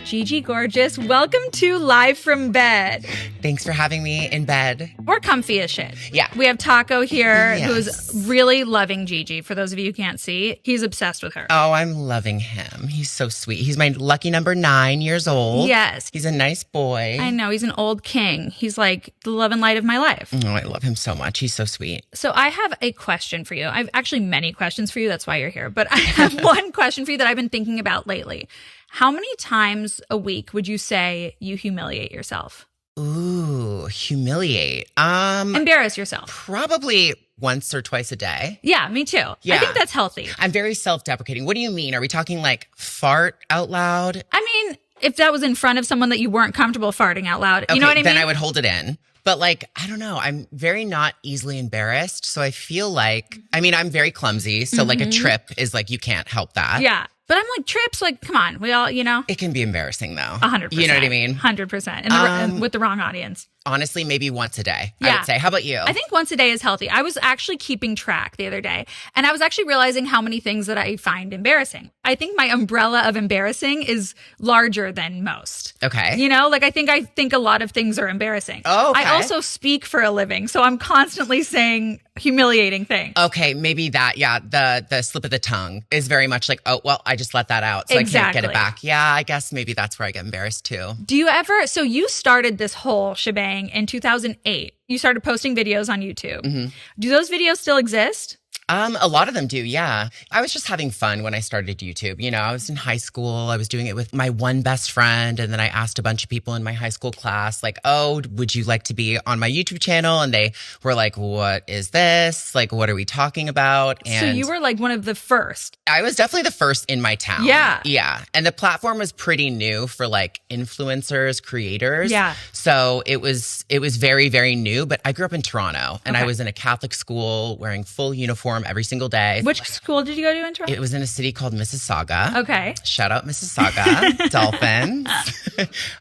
Gigi Gorgeous, welcome to Live from Bed. Thanks for having me in bed. We're comfy as shit. Yeah. We have Taco here Yes. who's really loving Gigi. For those of you who can't see, he's obsessed with her. Oh, I'm loving him. He's so sweet. He's my lucky number 9 years old. Yes. He's a nice boy. I know, he's an old king. He's like the love and light of my life. Oh, I love him so much. He's so sweet. So I have a question for you. I've actually many questions for you. That's why you're here. But I have one question for you that I've been thinking about lately. How many times a week would you say you humiliate yourself? Ooh, humiliate. Embarrass yourself. Probably once or twice a day. Yeah, me too. Yeah. I think that's healthy. I'm very self-deprecating. What do you mean? Are we talking like fart out loud? I mean, if that was in front of someone that you weren't comfortable farting out loud, you know what I mean? Then I would hold it in. But like, I don't know. I'm very not easily embarrassed. So I feel like, I mean, I'm very clumsy. So like a trip is like, you can't help that. Yeah. But I'm like, trips, like, come on. We all, you know. It can be embarrassing though. 100%. You know what I mean? 100%. And with the wrong audience. Honestly, maybe once a day, Yeah. I would say. How about you? I think once a day is healthy. I was actually keeping track the other day, and I was actually realizing how many things that I find embarrassing. I think my umbrella of embarrassing is larger than most. Okay. You know, like I think a lot of things are embarrassing. Oh, okay. I also speak for a living, so I'm constantly saying humiliating things. Okay, maybe that, yeah, the slip of the tongue is very much like, oh, well, I just let that out, so I can't get it back. Yeah, I guess maybe that's where I get embarrassed too. Do you ever, so you started this whole shebang in 2008. You started posting videos on YouTube. Do those videos still exist? A lot of them do, yeah. I was just having fun when I started YouTube. You know, I was in high school. I was doing it with my one best friend. And then I asked a bunch of people in my high school class, like, oh, would you like to be on my YouTube channel? And they were like, what is this? Like, what are we talking about? And So you were like one of the first. I was definitely the first in my town. Yeah. Yeah. And the platform was pretty new for like influencers, creators. Yeah. So it was very, very new. But I grew up in Toronto and I Okay. was in a Catholic school wearing full uniform every single day. Which school did you go to in Toronto? It was in a city called Mississauga. Okay. Shout out Mississauga. Dolphins.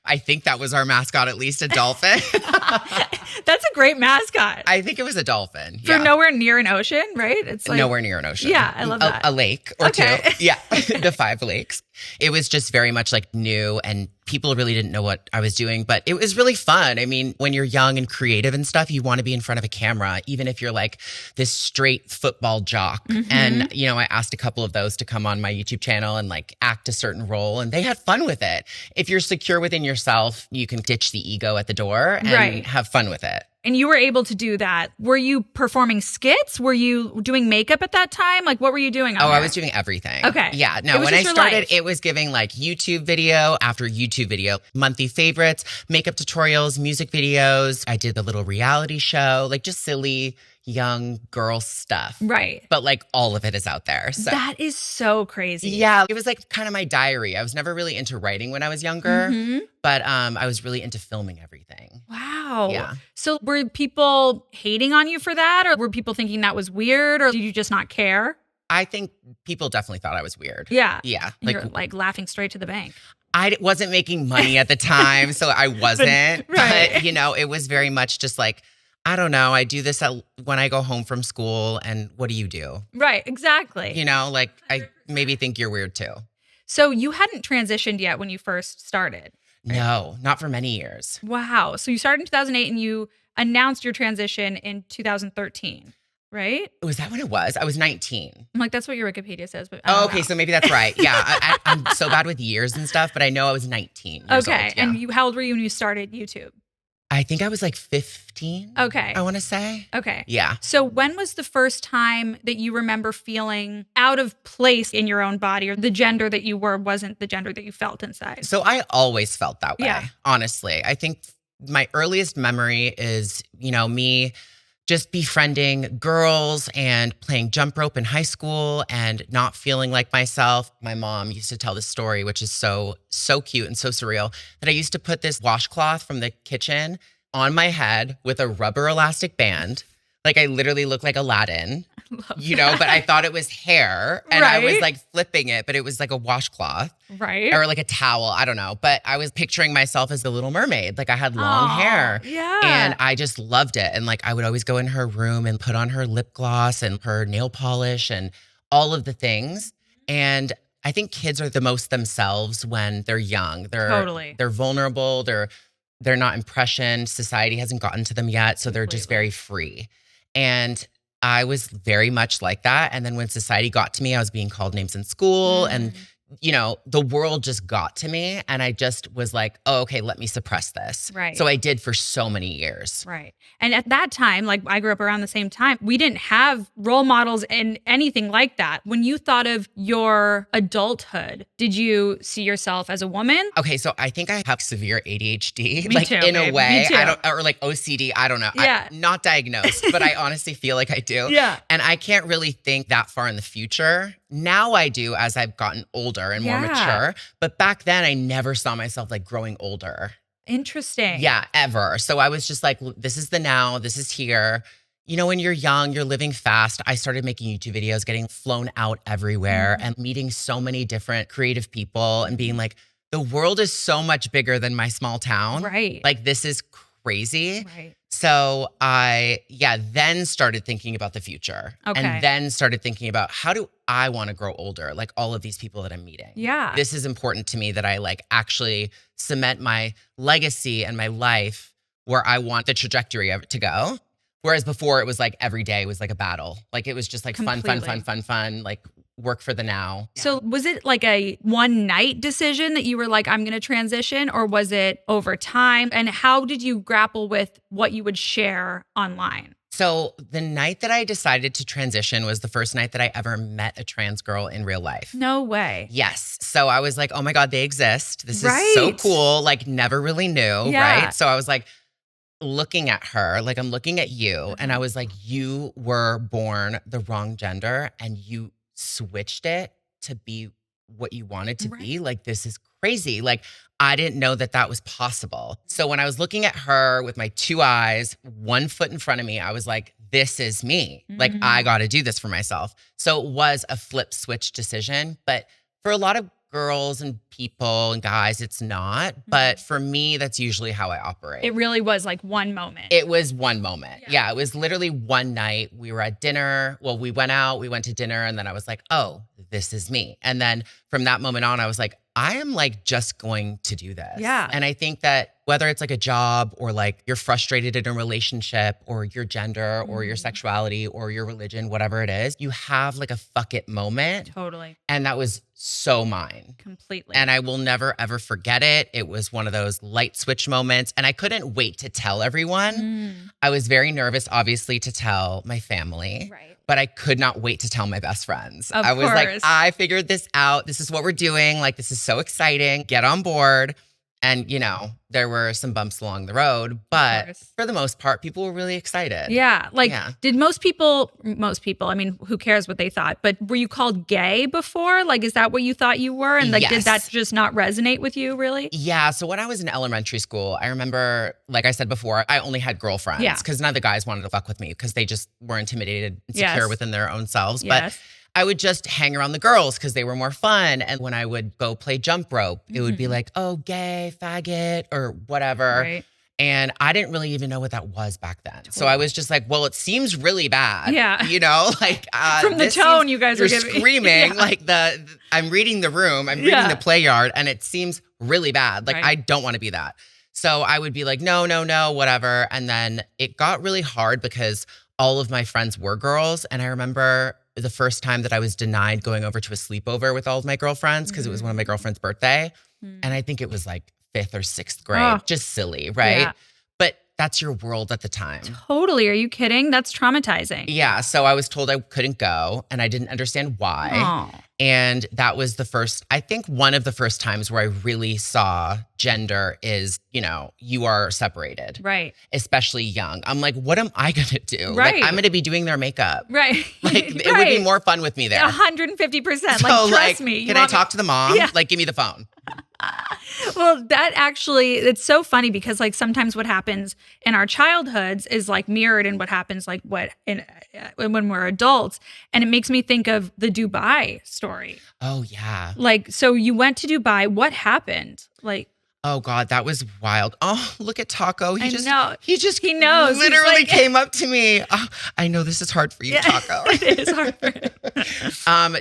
I think that was our mascot, at least a dolphin. That's a great mascot. I think it was a dolphin. For nowhere near an ocean, right? It's like nowhere near an ocean. Yeah, I love that. A lake or Okay. two. Yeah, the 5 lakes. It was just very much like new and people really didn't know what I was doing, but it was really fun. I mean, when you're young and creative and stuff, you want to be in front of a camera, even if you're like this straight football jock. And, you know, I asked a couple of those to come on my YouTube channel and like act a certain role and they had fun with it. If you're secure within yourself, you can ditch the ego at the door and Right. have fun with it. And you were able to do that. Were you performing skits? Were you doing makeup at that time? Like, what were you doing? I was doing everything. Okay. Yeah. It No, was when I just your started, life. it was giving like YouTube video after YouTube video, monthly favorites, makeup tutorials, music videos. I did the little reality show, like just silly young girl stuff. Right. But like all of it is out there. So That is so crazy. yeah, it was like kind of my diary. I was never really into writing when I was younger, but I was really into filming everything. Wow. Yeah. So were people hating on you for that? Or were people thinking that was weird? Or did you just not care? I think people definitely thought I was weird. Yeah. Yeah. You're like laughing straight to the bank. I wasn't making money at the time, so I wasn't. Right. But, you know, it was very much just like, I don't know. I do this when I go home from school, and what do you do? Right. Exactly. You know, like I maybe think you're weird too. So you hadn't transitioned yet when you first started. No, not for many years. Wow. So you started in 2008 and you announced your transition in 2013, right? Was that when it was? I was 19. I'm like, that's what your Wikipedia says. But I don't Oh, okay. know. So maybe that's right. Yeah. I'm so bad with years and stuff, but I know I was 19 years Okay. old. Yeah. And how old were you when you started YouTube? I think I was like 15. Okay. I want to say. Okay. Yeah. So when was the first time that you remember feeling out of place in your own body, or the gender that you were wasn't the gender that you felt inside? So I always felt that way, Yeah. honestly. I think my earliest memory is, you know, me just befriending girls and playing jump rope in high school and not feeling like myself. My mom used to tell this story, which is so cute and so surreal, that I used to put this washcloth from the kitchen on my head with a rubber elastic band. Like I literally looked like Aladdin, you know, but I thought it was hair and I was Right. like flipping it, but it was like a washcloth. Right. Or like a towel, I don't know. But I was picturing myself as the Little Mermaid. Like I had long Aw, hair. yeah. And I just loved it. And like I would always go in her room and put on her lip gloss and her nail polish and all of the things. And I think kids are the most themselves when they're young. Totally. They're vulnerable. They're not impressioned. Society hasn't gotten to them yet. So they're just Completely. very free. And I was very much like that. And then when society got to me, I was being called names in school and the world just got to me and I just was like, oh, okay, let me suppress this. Right. So I did for so many years. Right. And at that time, like I grew up around the same time, we didn't have role models and anything like that. When you thought of your adulthood, did you see yourself as a woman? Okay, so I think I have severe ADHD, Me too, in a babe. way. Me too. I don't, or like OCD. I don't know. Yeah. I'm not diagnosed, but I honestly feel like I do. Yeah. And I can't really think that far in the future. Now I do as I've gotten older and more mature. But back then I never saw myself like growing older. Interesting. Yeah, ever. So I was just like, this is the now, this is here. When you're young, you're living fast. I started making YouTube videos, getting flown out everywhere and meeting so many different creative people and being like, the world is so much bigger than my small town. Right. Like, this is crazy. Right. So I, then started thinking about the future. Okay. And then started thinking about how do I want to grow older? Like all of these people that I'm meeting. Yeah. This is important to me that I like actually cement my legacy and my life where I want the trajectory of it to go. Whereas before it was like every day was like a battle. Like it was just like fun, like work for the now. So was it like a one night decision that you were like, I'm going to transition, or was it over time? And how did you grapple with what you would share online? So the night that I decided to transition was the first night that I ever met a trans girl in real life. No way. Yes. So I was like, oh my God, they exist. This is so cool. Like never really knew. Yeah. Right. So I was like, looking at her, like I'm looking at you, and I was like, you were born the wrong gender and you switched it to be what you wanted to be. Like, this is crazy. Like, I didn't know that that was possible. So when I was looking at her with my two eyes, 1 foot in front of me, I was like, this is me. Like, I got to do this for myself. So it was a flip switch decision. But for a lot of girls and people and guys, it's not. But for me, that's usually how I operate. It really was like one moment. It was one moment. Yeah, it was literally one night. We were at dinner. Well, we went out, we went to dinner, and then I was like, oh, this is me. And then from that moment on, I was like, I am like just going to do this. Yeah. And I think that whether it's like a job or like you're frustrated in a relationship or your gender or your sexuality or your religion, whatever it is, you have like a fuck it moment. Totally. And that was so mine. Completely. And I will never, ever forget it. It was one of those light switch moments. And I couldn't wait to tell everyone. I was very nervous, obviously, to tell my family. Right. But I could not wait to tell my best friends. Of I was like, course. I figured this out. This is what we're doing. Like, this is so exciting. Get on board. And, there were some bumps along the road, but for the most part, people were really excited. Yeah. Like, did most people, I mean, who cares what they thought, but were you called gay before? Like, is that what you thought you were? And like, did that just not resonate with you really? Yeah. So when I was in elementary school, I remember, like I said before, I only had girlfriends because none of the guys wanted to fuck with me because they just were intimidated and secure within their own selves. But I would just hang around the girls because they were more fun. And when I would go play jump rope, it would be like, oh, gay, faggot, or whatever. Right. And I didn't really even know what that was back then. Totally. So I was just like, well, it seems really bad. Yeah. Like from the tone you guys are giving. Screaming like I'm reading the room, I'm reading the play yard, and it seems really bad. Like I don't want to be that. So I would be like, no, whatever. And then it got really hard because all of my friends were girls. And I remember the first time that I was denied going over to a sleepover with all of my girlfriends because it was one of my girlfriend's birthday. And I think it was like 5th or 6th grade. Just silly, right? Yeah. But that's your world at the time. Totally. Are you kidding? That's traumatizing. Yeah. So I was told I couldn't go and I didn't understand why. Oh. And that was one of the first times where I really saw gender is, you are separated. Right. Especially young. I'm like, what am I going to do? Right. Like, I'm going to be doing their makeup. Right. Like, it would be more fun with me there. 150%. So, trust me. Can I talk to the mom? Yeah. Like, give me the phone. Well, that actually, it's so funny because like sometimes what happens in our childhoods is like mirrored in what happens like when we're adults. And it makes me think of the Dubai story. Oh, yeah. Like, so you went to Dubai. What happened? Like, Oh God, that was wild. Oh, look at Taco. I know. He just He knows. He's literally like- came up to me. Oh, I know this is hard for you, Yeah, Taco. it is hard for him.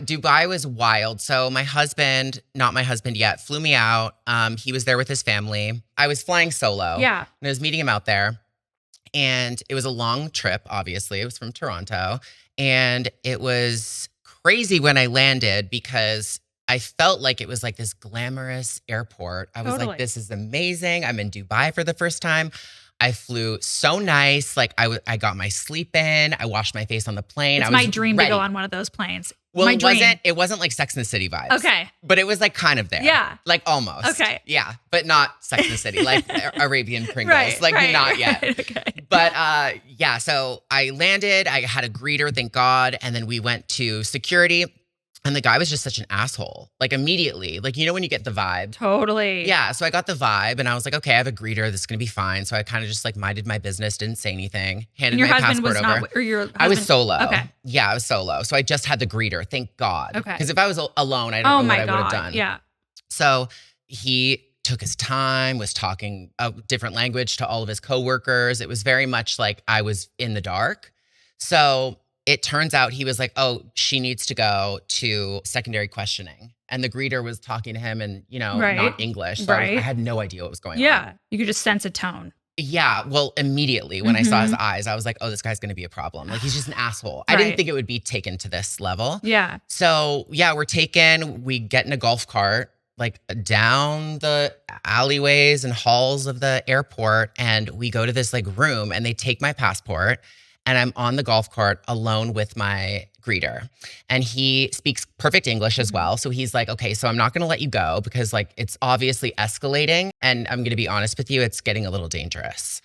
Dubai was wild. So my husband, not my husband yet, flew me out. He was there with his family. I was flying solo. Yeah. And I was meeting him out there. And it was a long trip, obviously. It was from Toronto. And it was crazy when I landed because I felt like it was like this glamorous airport. I was Totally. like, this is amazing. I'm in Dubai for the first time. I flew so nice. Like I got my sleep in. I washed my face on the plane. It's I was my dream ready. to go on one of those planes. Well, my it dream. wasn't like Sex and the City vibes. Okay. But it was like kind of there. Yeah. Like almost. Okay. Yeah. But not Sex and the City, like Arabian Pringles. Right, like right, not yet. right, okay. But yeah, so I landed, I had a greeter, thank God. And then we went to security. And the guy was just such an asshole. Like immediately. Like, you know when you get the vibe? Totally. Yeah. So I got the vibe and I was like, okay, I have a greeter. This is gonna be fine. So I kind of just like minded my business, didn't say anything, handed And your my husband passport was over. not, or your husband? I was solo. Okay. Yeah, I was solo. So I just had the greeter, thank God. Okay. Because if I was alone, I don't Oh know what my I would have God. done. Yeah. So he took his time, was talking a different language to all of his coworkers. It was very much like I was in the dark. So it turns out he was like, oh, she needs to go to secondary questioning. And the greeter was talking to him in, Right. not English. So Right. I had no idea what was going on. Yeah. You could just sense a tone. Yeah. Well, immediately when I saw his Mhm. eyes, I was like, oh, this guy's going to be a problem. Like, he's just an asshole. I didn't Right. think it would be taken to this level. Yeah. So, yeah, we get in a golf cart, like down the alleyways and halls of the airport. And we go to this like room and they take my passport. And I'm on the golf cart alone with my greeter. And he speaks perfect English as well. So he's like, okay, so I'm not going to let you go because like it's obviously escalating. And I'm going to be honest with you, it's getting a little dangerous.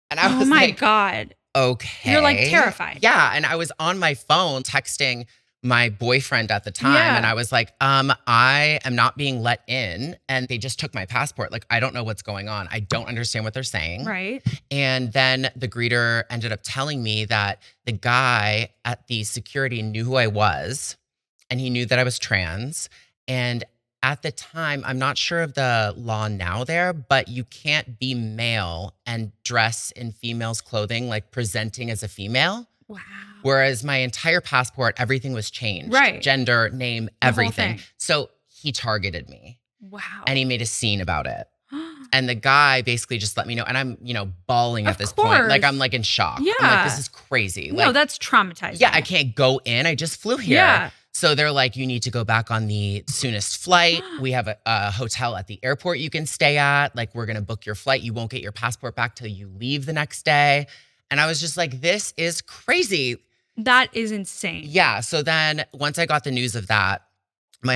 And I Oh was my like, God. okay. You're like terrified. Yeah. And I was on my phone texting my boyfriend at the time. Yeah. And I was like, I am not being let in. And they just took my passport. Like, I don't know what's going on. I don't understand what they're saying. Right. And then the greeter ended up telling me that the guy at the security knew who I was and he knew that I was trans. And at the time, I'm not sure of the law now there, but you can't be male and dress in female's clothing, like presenting as a female. Wow. Whereas my entire passport, everything was changed. Right. Gender, name, The whole everything. thing. So he targeted me Wow. and he made a scene about it. And the guy basically just let me know. And I'm, bawling Of at this point. Like, course. I'm like in shock. Yeah. I'm like, this is crazy. No, Like, that's traumatizing. yeah, I can't go in. I just flew here. Yeah. So they're like, you need to go back on the soonest flight. We have a hotel at the airport you can stay at. Like, we're going to book your flight. You won't get your passport back till you leave the next day. And I was just like, this is crazy. That is insane. Yeah. So then once I got the news of that, my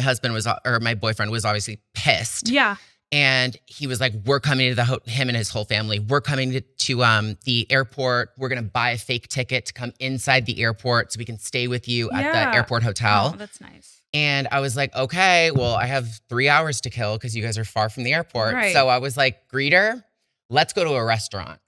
boyfriend was obviously pissed. Yeah. And he was like, we're coming to him and his whole family. We're coming to the airport. We're going to buy a fake ticket to come inside the airport so we can stay with you at Yeah. the airport hotel. Oh, that's nice. And I was like, okay, well, I have 3 hours to kill because you guys are far from the airport. Right. So I was like, greeter, let's go to a restaurant.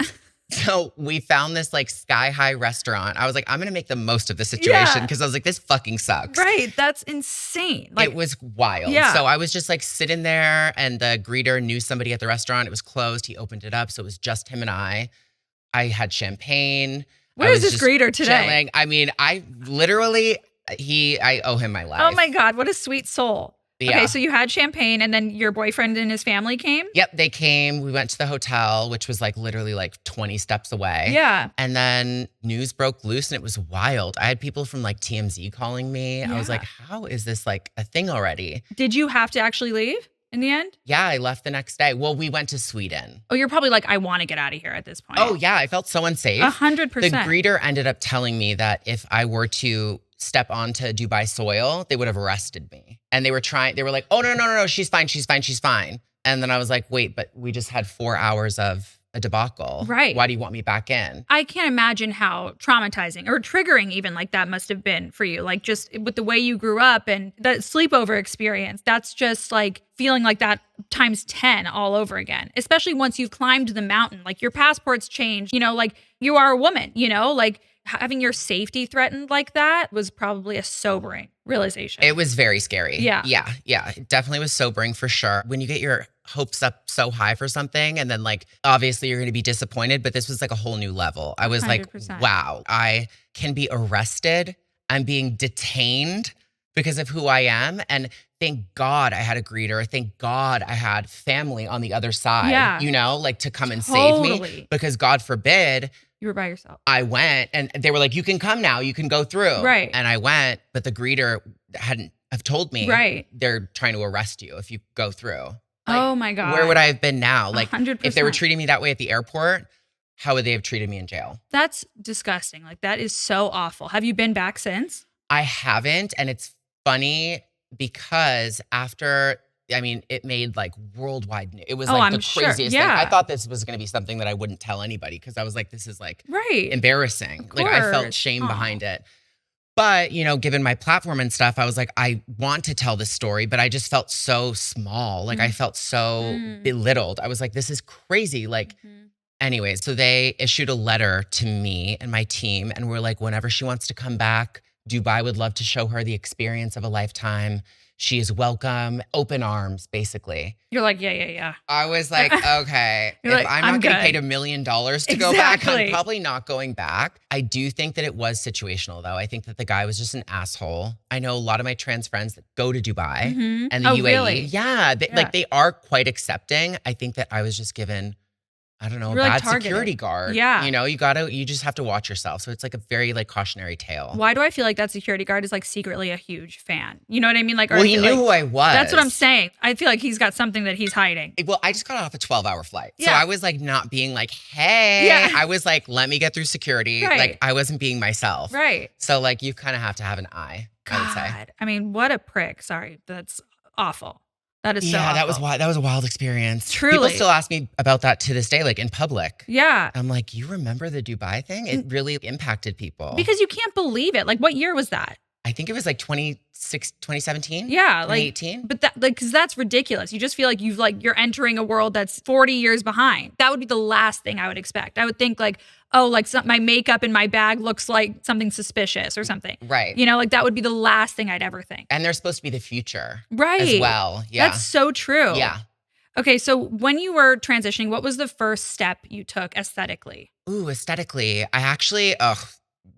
So we found this like sky high restaurant. I was like, I'm going to make the most of the situation because I was like, this fucking sucks. Right. That's insane. Like, It was wild. Yeah. So I was just like sitting there and the greeter knew somebody at the restaurant. It was closed. He opened it up. So it was just him and I. I had champagne. where I is was this just greeter today? chilling. I mean, I owe him my life. Oh my God. What a sweet soul. Yeah. Okay. So you had champagne and then your boyfriend and his family came? Yep, they came. We went to the hotel, which was like literally like 20 steps away. Yeah. And then news broke loose and it was wild. I had people from like TMZ calling me. I was Yeah. like, how is this like a thing already? Did you have to actually leave in the end? Yeah, I left the next day. Well, we went to Sweden. Oh, you're probably like, I want to get out of here at this point. Oh, yeah, I felt so unsafe. 100%. The greeter ended up telling me that if I were to step onto Dubai soil, they would have arrested me. And they were like, oh, no, she's fine. And then I was like, wait, but we just had 4 hours of a debacle. Right. Why do you want me back in? I can't imagine how traumatizing or triggering even like that must have been for you. Like just with the way you grew up and that sleepover experience, that's just like feeling like that times 10 all over again, especially once you've climbed the mountain, like your passport's changed, like you are a woman, like having your safety threatened like that was probably a sobering realization. It was very scary. Yeah. Yeah. It definitely was sobering for sure. When you get your hopes up so high for something and then like obviously you're going to be disappointed, but this was like a whole new level. I was 100%. like, wow, I can be arrested. I'm being detained because of who I am. And thank God I had a greeter. Thank God I had family on the other side, Yeah. you know, like to come and save me Totally. because God forbid You were by yourself. I went and they were like, you can come now, you can go through. Right. And I went, but the greeter hadn't have told me, Right. they're trying to arrest you if you go through. Like, oh my God. where would I have been now? Like 100%. if they were treating me that way at the airport, how would they have treated me in jail? That's disgusting. Like that is so awful. Have you been back since? I haven't. And it's funny because after, I mean, it made like worldwide news. It was like I'm the sure. craziest Yeah. thing. I thought this was going to be something that I wouldn't tell anybody because I was like, this is like Right. embarrassing. Of Like I felt course. shame Aw. behind it. But, you know, given my platform and stuff, I was like, I want to tell this story, but I just felt so small. Like I felt so belittled. I was like, this is crazy. Like, anyways, so they issued a letter to me and my team and were like, whenever she wants to come back, Dubai would love to show her the experience of a lifetime. She is welcome, open arms, basically. You're like, yeah. I was like, okay, if You're like, I'm I'm not getting good. paid $1 million to go back, Exactly. I'm probably not going back. I do think that it was situational, though. I think that the guy was just an asshole. I know a lot of my trans friends that go to Dubai and the UAE. Really? Yeah, like they are quite accepting. I think that I was just given, I don't know, a You're, like, bad targeted. security guard. Yeah. You know, you just have to watch yourself. So it's like a very like cautionary tale. Why do I feel like that security guard is like secretly a huge fan? You know what I mean? Like, or Well, I he feel knew like- who I was. That's what I'm saying. I feel like he's got something that he's hiding. Well, I just got off a 12-hour flight. So Yeah. I was like not being like, hey. Yeah. I was like, let me get through security. Right. Like I wasn't being myself. Right. So like you kind of have to have an eye, I would say. God. I mean, what a prick. Sorry. That's awful. That is so Yeah, that was awful. wild. That was a wild experience. Truly. People still ask me about that to this day, like in public. Yeah. I'm like, you remember the Dubai thing? It really impacted people. Because you can't believe it. Like, what year was that? I think it was like 2017. Yeah, like 2018. But that, like, because that's ridiculous. You just feel like you're entering a world that's 40 years behind. That would be the last thing I would expect. I would think like, oh, like my makeup in my bag looks like something suspicious or something. Right. You know, like that would be the last thing I'd ever think. And they're supposed to be the future. Right. As well. Yeah. That's so true. Yeah. Okay, so when you were transitioning, what was the first step you took aesthetically? Ooh, aesthetically. I actually,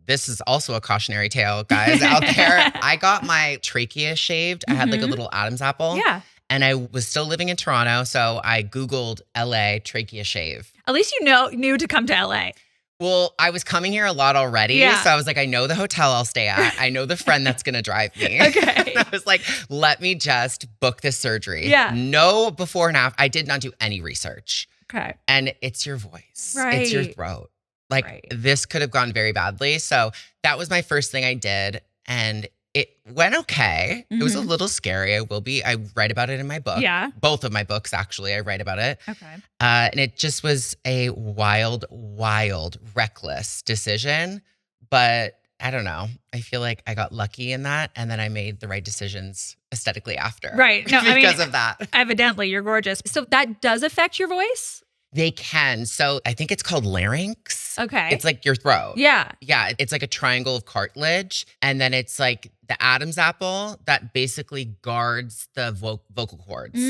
this is also a cautionary tale, guys, out there. I got my trachea shaved. I had like a little Adam's apple. Yeah. And I was still living in Toronto. So I Googled LA trachea shave. At least you knew to come to LA. Well, I was coming here a lot already. Yeah. So I was like, I know the hotel I'll stay at. I know the friend that's going to drive me. Okay. And I was like, let me just book this surgery. Yeah. No before and after. I did not do any research. Okay. And it's your voice. Right. It's your throat. Like Right. this could have gone very badly. So that was my first thing I did. And it went okay. It was a little scary. I write about it in my book. Yeah. Both of my books, actually, I write about it. Okay. And it just was a wild, reckless decision. But I don't know. I feel like I got lucky in that. And then I made the right decisions aesthetically after. Right. No, because of that. Evidently, you're gorgeous. So that does affect your voice? They can. So I think it's called larynx. Okay. It's like your throat. Yeah. Yeah. It's like a triangle of cartilage. And then it's like the Adam's apple that basically guards the vocal cords.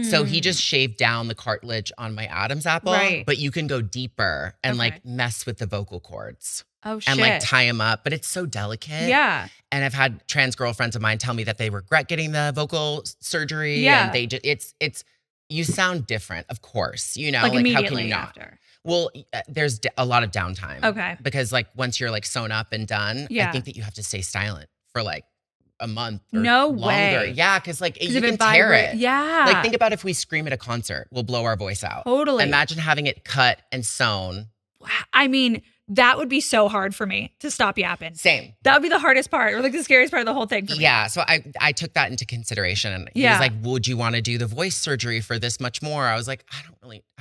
So he just shaved down the cartilage on my Adam's apple. Right. But you can go deeper and Okay. like mess with the vocal cords. Oh, shit. And like tie them up. But it's so delicate. Yeah. And I've had trans girlfriends of mine tell me that they regret getting the vocal surgery. Yeah. And they just, it's, you sound different, of course, you know, Like how can immediately you not? after. Well, there's a lot of downtime. Okay. Because like once you're like sewn up and done, Yeah. I think that you have to stay silent for like a month or No longer. way. Yeah, because like 'Cause you if can it tear vibrate- it. Yeah. Like think about if we scream at a concert, we'll blow our voice out. Totally. Imagine having it cut and sewn. I mean, that would be so hard for me to stop yapping. Same. That would be the hardest part or like the scariest part of the whole thing for me. Yeah. So I took that into consideration. And he Yeah. was like, would you want to do the voice surgery for this much more? I was like, I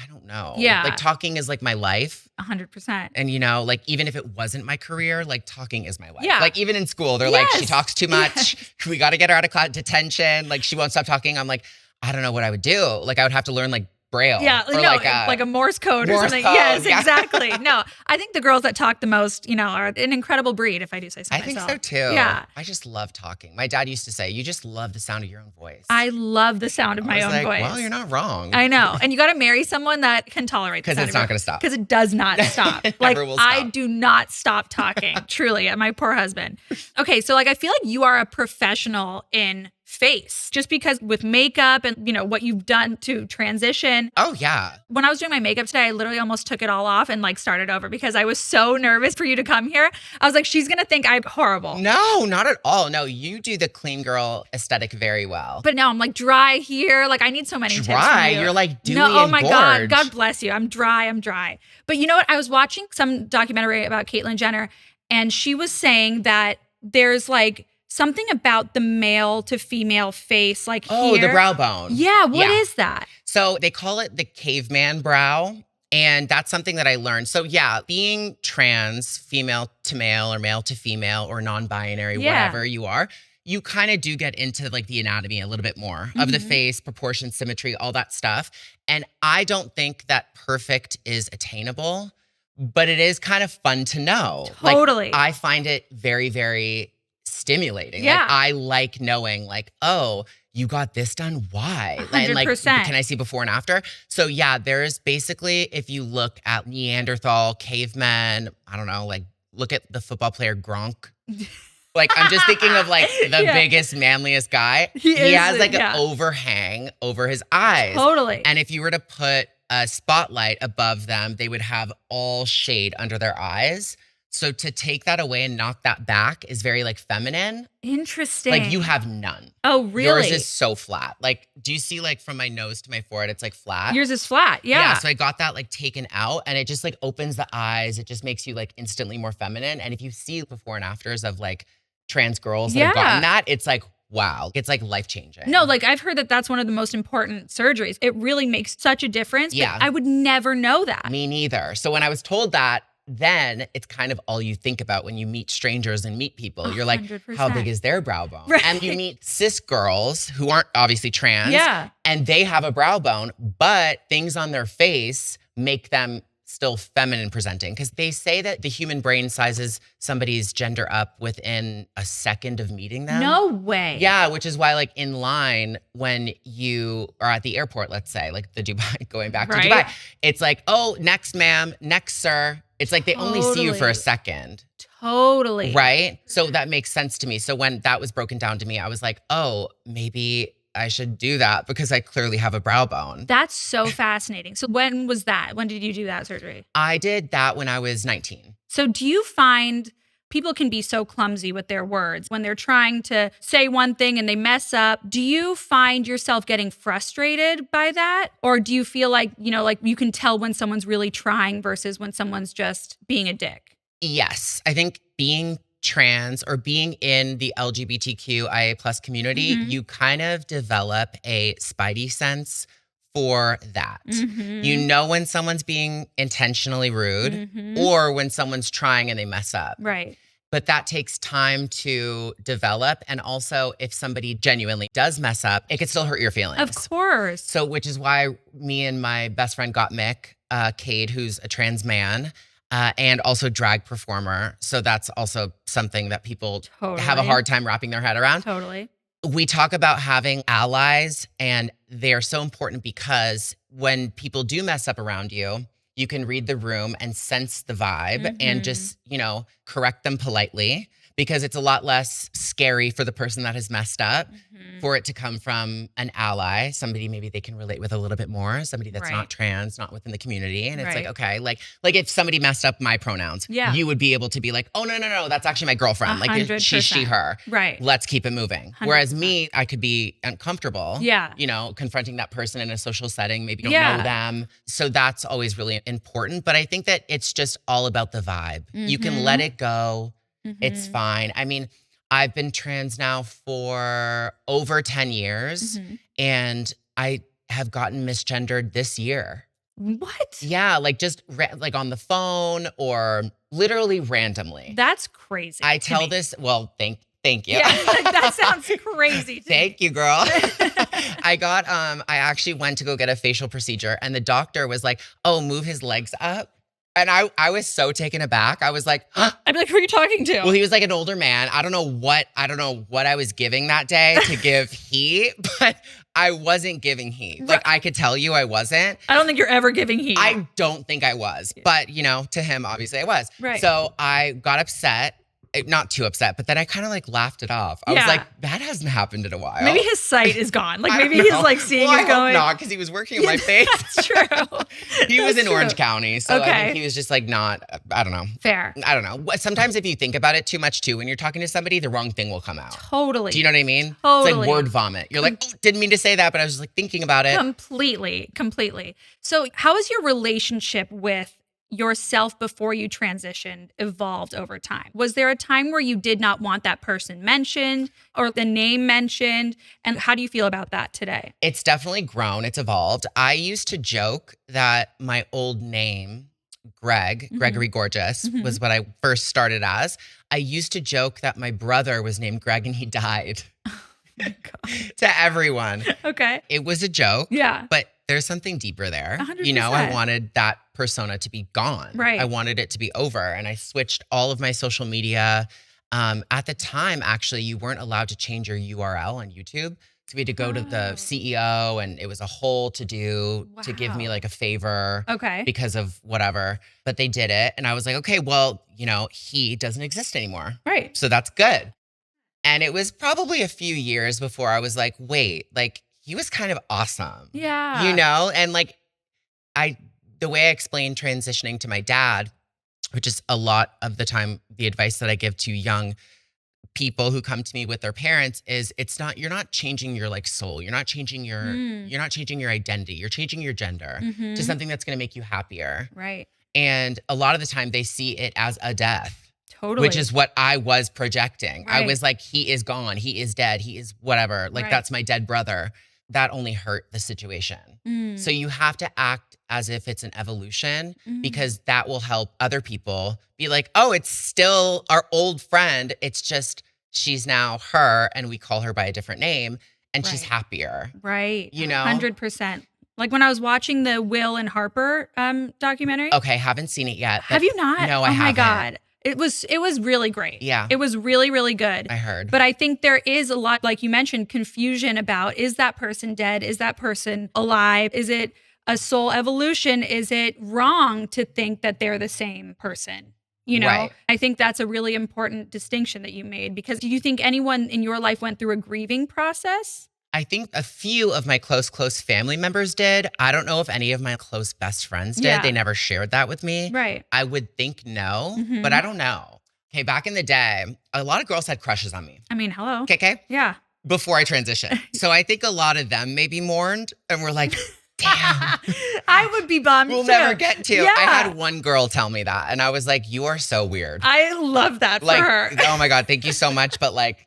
don't know. Yeah. Like talking is like my life. 100%. And you know, like even if it wasn't my career, like talking is my life. Yeah. Like even in school, they're like, she Yes. talks too much. We got to get her out of detention. Like she won't stop talking. I'm like, I don't know what I would do. Like I would have to learn like Braille. Yeah, Or no, like a Morse code or Morse something. code, Yes, yeah. exactly. No, I think the girls that talk the most, are an incredible breed, if I do say so I think myself. so too. Yeah. I just love talking. My dad used to say, you just love the sound of your own voice. I love the sound of I my was own like, voice. well, you're not wrong. I know. And you got to marry someone that can tolerate the Because sound it's not going to stop. Because it does not stop. It Like, never will I stop. do not stop talking, truly, my poor husband. Okay, so like, I feel like you are a professional in face just because with makeup and, what you've done to transition. Oh, yeah. When I was doing my makeup today, I literally almost took it all off and like started over because I was so nervous for you to come here. I was like, she's going to think I'm horrible. No, not at all. No, you do the clean girl aesthetic very well. But now I'm like dry here. Like I need so many tips from Dry? you. You're like dewy No, oh and my God. gorge. God bless you. I'm dry. But you know what? I was watching some documentary about Caitlyn Jenner and she was saying that there's like something about the male to female face, like Oh, here. the brow bone. Yeah, what is that? So they call it the caveman brow. And that's something that I learned. So yeah, being trans, female to male or male to female or non-binary, whatever you are, you kind of do get into like the anatomy a little bit more of the face, proportion, symmetry, all that stuff. And I don't think that perfect is attainable, but it is kind of fun to know. Totally. Like, I find it very, very stimulating. Yeah. Like I like knowing like, oh, you got this done. Why? 100%. And like, can I see before and after? So yeah, there's basically, if you look at Neanderthal, cavemen, I don't know, like look at the football player Gronk. Like I'm just thinking of like the biggest, manliest guy. He has like an overhang over his eyes. Totally. And if you were to put a spotlight above them, they would have all shade under their eyes. So to take that away and knock that back is very like feminine. Interesting. Like you have none. Oh, really? Yours is so flat. Like, do you see like from my nose to my forehead, it's like flat? Yours is flat. Yeah. So I got that like taken out and it just like opens the eyes. It just makes you like instantly more feminine. And if you see before and afters of like trans girls that have gotten that, it's like, wow, it's like life changing. No, like I've heard that that's one of the most important surgeries. It really makes such a difference. Yeah. But I would never know that. Me neither. So when I was told that, then it's kind of all you think about when you meet strangers and meet people. You're like, 100%. how big is their brow bone? Right. And you meet cis girls who aren't obviously trans. Yeah. And they have a brow bone, but things on their face make them still feminine presenting. Because they say that the human brain sizes somebody's gender up within a second of meeting them. No way. Yeah, which is why like in line when you are at the airport, let's say, like the Dubai, going back to Dubai, it's like, oh, next ma'am, next sir. It's like they only see you for a second. Totally. Right? So that makes sense to me. So when that was broken down to me, I was like, oh, maybe I should do that because I clearly have a brow bone. That's so fascinating. So when was that? When did you do that surgery? I did that when I was 19. So do you find people can be so clumsy with their words when they're trying to say one thing and they mess up? Do you find yourself getting frustrated by that? Or do you feel like, like you can tell when someone's really trying versus when someone's just being a dick? Yes. I think being trans or being in the LGBTQIA plus community, you kind of develop a spidey sense for that. You know when someone's being intentionally rude or when someone's trying and they mess up. Right. But that takes time to develop. And also, if somebody genuinely does mess up, it could still hurt your feelings. Of course. So, which is why me and my best friend got Mick, Cade, who's a trans man, and also drag performer. So that's also something that people have a hard time wrapping their head around. Totally. We talk about having allies, and they are so important because when people do mess up around you, you can read the room and sense the vibe and just, correct them politely because it's a lot less scary for the person that has messed up for it to come from an ally, somebody maybe they can relate with a little bit more, somebody that's not trans, not within the community. And it's like, okay, like if somebody messed up my pronouns, you would be able to be like, oh, no, that's actually my girlfriend. 100%. Like she, her. Right. Let's keep it moving. 100%. Whereas me, I could be uncomfortable, confronting that person in a social setting, maybe you don't know them. So that's always really important. But I think that it's just all about the vibe. You can let it go. It's fine. I mean, I've been trans now for over 10 years and I have gotten misgendered this year. What? Yeah, like just like on the phone or literally randomly. That's crazy. I tell this, well, Thank you. Yeah, like, that sounds crazy. Thank you, girl. I actually went to go get a facial procedure and the doctor was like, oh, move his legs up. And I was so taken aback. I was like, huh? I'd be like, who are you talking to? Well, he was like an older man. I don't know what I was giving that day to give heat, but I wasn't giving heat. Like I could tell you I wasn't. I don't think you're ever giving heat. I don't think I was, but to him, obviously I was. Right. So I got upset. Not too upset, but then I kind of like laughed it off. I was like, that hasn't happened in a while. Maybe his sight is gone. Like maybe he's like seeing it going. I hope not, because he was working on my face. That's true. He was in Orange County. So I think he was just like not, I don't know. Fair. I don't know. Sometimes if you think about it too much too, when you're talking to somebody, the wrong thing will come out. Totally. Do you know what I mean? Totally. It's like word vomit. You're like, oh, didn't mean to say that, but I was just like thinking about it. Completely. So how has your relationship with yourself before you transitioned evolved over time? Was there a time where you did not want that person mentioned or the name mentioned? And how do you feel about that today? It's definitely grown. It's evolved. I used to joke that my old name, Gregory Gorgeous, was what I first started as. I used to joke that my brother was named Greg and he died. Oh my God. To everyone. Okay. It was a joke. Yeah. But there's something deeper there. 100%. I wanted that persona to be gone. Right. I wanted it to be over. And I switched all of my social media. At the time, actually, you weren't allowed to change your URL on YouTube. So we had to go to the CEO and it was a whole to-do to give me like a favor. Okay. Because of whatever. But they did it. And I was like, okay, well, he doesn't exist anymore. Right. So that's good. And it was probably a few years before I was like, wait, like he was kind of awesome. Yeah. And like the way I explained transitioning to my dad, which is a lot of the time the advice that I give to young people who come to me with their parents is you're not changing your like soul. You're not changing your identity. You're changing your gender to something that's going to make you happier. Right. And a lot of the time they see it as a death. Totally. Which is what I was projecting. Right. I was like, he is gone. He is dead. He is whatever. Like that's my dead brother. That only hurt the situation. So you have to act as if it's an evolution because that will help other people be like, oh, it's still our old friend. It's just she's now her and we call her by a different name and she's happier. Right. 100%. Like when I was watching the Will and Harper documentary. Okay, haven't seen it yet. Have you not? No, I haven't. Oh my God. It was really great. Yeah. It was really, really good. I heard. But I think there is a lot, like you mentioned, confusion about, is that person dead? Is that person alive? Is it a soul evolution? Is it wrong to think that they're the same person? Right. I think that's a really important distinction that you made, because do you think anyone in your life went through a grieving process? I think a few of my close family members did. I don't know if any of my close best friends did. Yeah. They never shared that with me. Right. I would think no, but I don't know. Okay, back in the day, a lot of girls had crushes on me. I mean, hello. Okay? Yeah. Before I transitioned. So I think a lot of them maybe mourned and were like, damn. I would be bummed We'll too. never get to. Yeah. I had one girl tell me that and I was like, you are so weird. I love that for her. Oh my God, thank you so much. But like,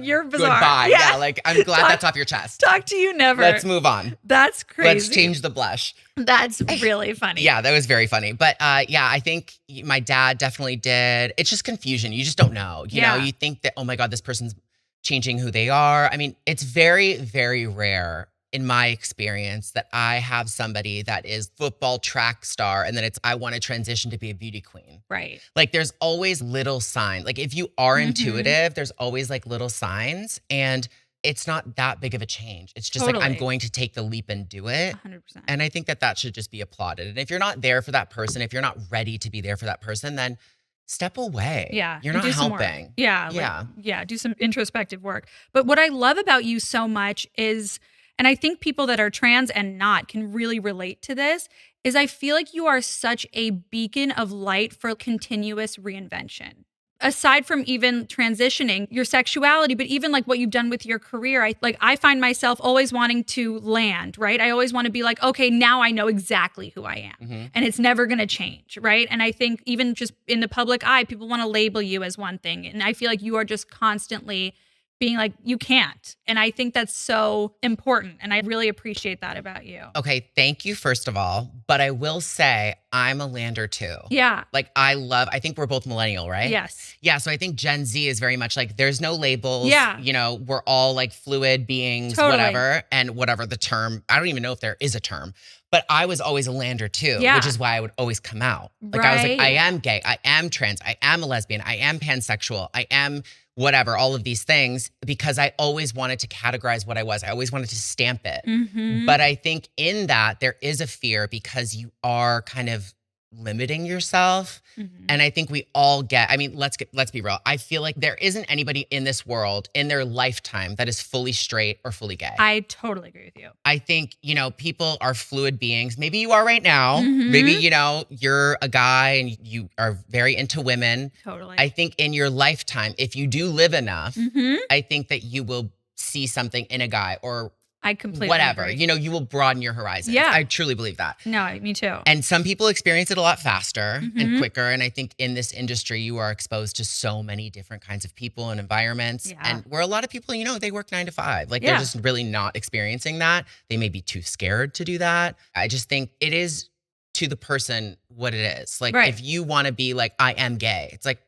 you're bizarre. Goodbye. Yeah, like I'm glad that's off your chest. Talk to you never. Let's move on. That's crazy. Let's change the blush. That's really funny. Yeah, that was very funny. But I think my dad definitely did. It's just confusion. You just don't know. You know, you think that, oh my God, this person's changing who they are. I mean, it's very, very rare in my experience that I have somebody that is football track star and then I want to transition to be a beauty queen. Right. Like there's always little signs. Like if you are intuitive, there's always like little signs and it's not that big of a change. It's just like, I'm going to take the leap and do it. 100%. And I think that should just be applauded. And if you're not there for that person, if you're not ready to be there for that person, then step away. Yeah. You're not helping. Yeah. Do some introspective work. But what I love about you so much is, and I think people that are trans and not can really relate to this, is I feel like you are such a beacon of light for continuous reinvention. Aside from even transitioning your sexuality, but even like what you've done with your career, I find myself always wanting to land, right? I always want to be like, okay, now I know exactly who I am and it's never going to change, right? And I think even just in the public eye, people want to label you as one thing. And I feel like you are just constantly being like, you can't. And I think that's so important. And I really appreciate that about you. Okay, thank you, first of all. But I will say I'm a lander too. Yeah. Like I think we're both millennial, right? Yes. Yeah. So I think Gen Z is very much like there's no labels. Yeah. You know, we're all like fluid beings, Totally. whatever. And whatever the term, I don't even know if there is a term. But I was always a lander too, Yeah. which is why I would always come out. Like I was like, Right. I am gay, I am trans, I am a lesbian, I am pansexual, I am whatever, all of these things, because I always wanted to categorize what I was. I always wanted to stamp it. Mhm. But I think in that there is a fear because you are kind of limiting yourself. Mhm. And I think we all get, I mean, let's be real. I feel like there isn't anybody in this world in their lifetime that is fully straight or fully gay. I totally agree with you. I think, you know, people are fluid beings. Maybe you are right now. Mhm. Maybe, you know, you're a guy and you are very into women. Totally. I think in your lifetime, if you do live enough, Mhm. I think that you will see something in a guy or I completely whatever. agree. You know, you will broaden your horizons. Yeah. I truly believe that. No, me too. And some people experience it a lot faster Mhm. and quicker. And I think in this industry, you are exposed to so many different kinds of people and environments. Yeah. And where a lot of people, you know, they work 9 to 5. Like Yeah. they're just really not experiencing that. They may be too scared to do that. I just think it is to the person what it is. Like Right. if you want to be like, I am gay, it's like,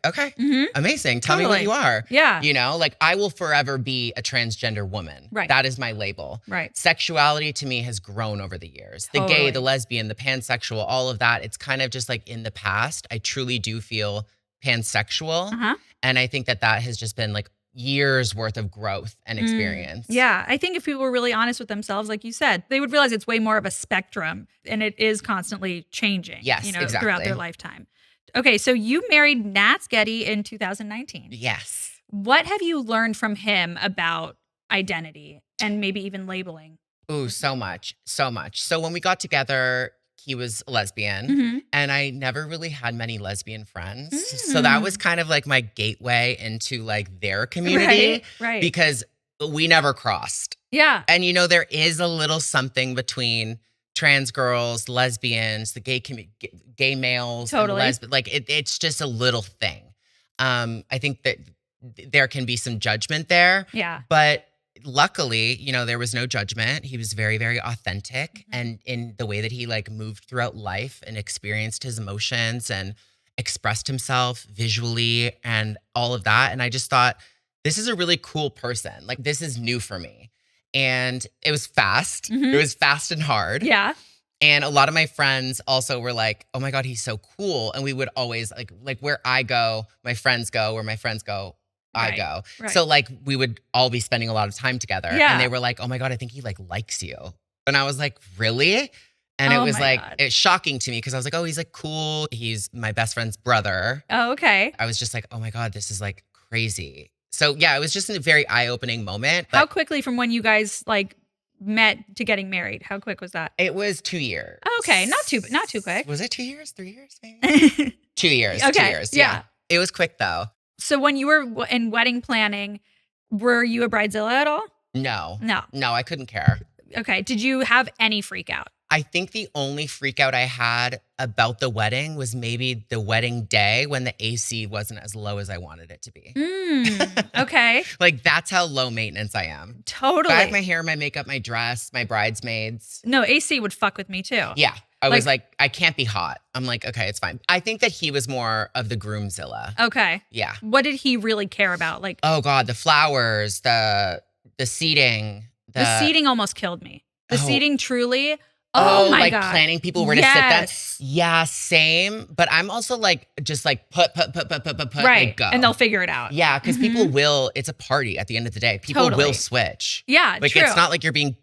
okay, Mhm. amazing. Tell me what Totally. you are. Yeah. You know, like I will forever be a transgender woman. Right. That is my label. Right. Sexuality to me has grown over the years. The Totally. gay, the lesbian, the pansexual, all of that, it's kind of just like in the past. I truly do feel pansexual. Uh-huh. And I think that that has just been like years worth of growth and experience. Yeah. I think if people were really honest with themselves, like you said, they would realize it's way more of a spectrum and it is constantly changing. Yes, throughout exactly. their lifetime. Okay. So you married Nat Getty in 2019. Yes. What have you learned from him about identity and maybe even labeling? Ooh, so much. So much. So when we got together, he was a lesbian. Mhm. And I never really had many lesbian friends. So that was kind of like my gateway into like their community Right. because we never crossed. Yeah. And you know, there is a little something between trans girls, lesbians, the gay males, Totally. and like it's just a little thing. I think that there can be some judgment there, Yeah. but luckily, you know, there was no judgment. He was very, very authentic and in the way that he like moved throughout life and experienced his emotions and expressed himself visually and all of that. And I just thought, this is a really cool person. Like this is new for me. And it was fast. Mhm. It was fast and hard. Yeah. And a lot of my friends also were like, oh my God, he's so cool. And we would always like where I go, my friends go, where my friends go, I Right, go. right. So like we would all be spending a lot of time together. Yeah. And they were like, oh my God, I think he like likes you. And I was like, really? And it Oh was my like, God. it's shocking to me because I was like, oh, he's like cool. He's my best friend's brother. Oh, okay. I was just like, oh my God, this is like crazy. So yeah, it was just a very eye-opening moment. But How quickly from when you guys like met to getting married? How quick was that? it was 2 years. Okay, not too quick. Was it 2 years? 3 years maybe? 2 years. 2 Okay, years. yeah. It was quick though. So when you were in wedding planning, were you a bridezilla at all? No. No. No, I couldn't care. Okay. Did you have any freak out? I think the only freak out I had about the wedding was maybe the wedding day when the AC wasn't as low as I wanted it to be. Okay. Like that's how low maintenance I am. Totally. I have my hair, my makeup, my dress, my bridesmaids. No, AC would fuck with me too. Yeah. I was like, I can't be hot. I'm like, okay, it's fine. I think that he was more of the groomzilla. Okay. Yeah. What did he really care about? Like Oh God, the flowers, the seating. the seating almost killed me. The Oh. seating truly. Oh my like God. planning people where to sit down. Yes. Yeah, same. But I'm also like, just like put, Right. like go. And they'll figure it out. Yeah, because people will, it's a party at the end of the day. People Totally. will switch. Yeah. Like true. it's not like you're being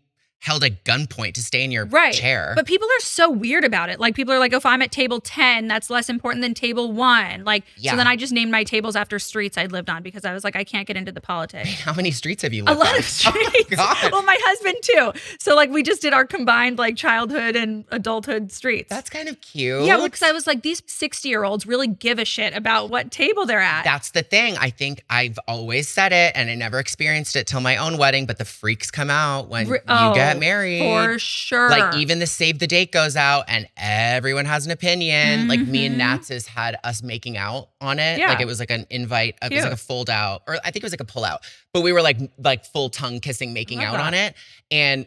held at gunpoint to stay in your Right. chair. But people are so weird about it. Like people are like, if I'm at table 10, that's less important than table 1. Like, Yeah. so then I just named my tables after streets I lived on because I was like, I can't get into the politics. How many streets have you A lived lot on? of streets. Oh, God. Well, my husband too. So like we just did our combined like childhood and adulthood streets. That's kind of cute. yeah, because I was like, these 60-year-olds really give a shit about what table they're at. That's the thing. I think I've always said it and I never experienced it till my own wedding, but the freaks come out when you get get married. For sure. Like even the save the date goes out and everyone has an opinion. Like me and Nats's had us making out on it. Yeah. Like it was like an invite. It was like a fold out, or I think it was like a pull out. But we were like full tongue kissing, making out on it. And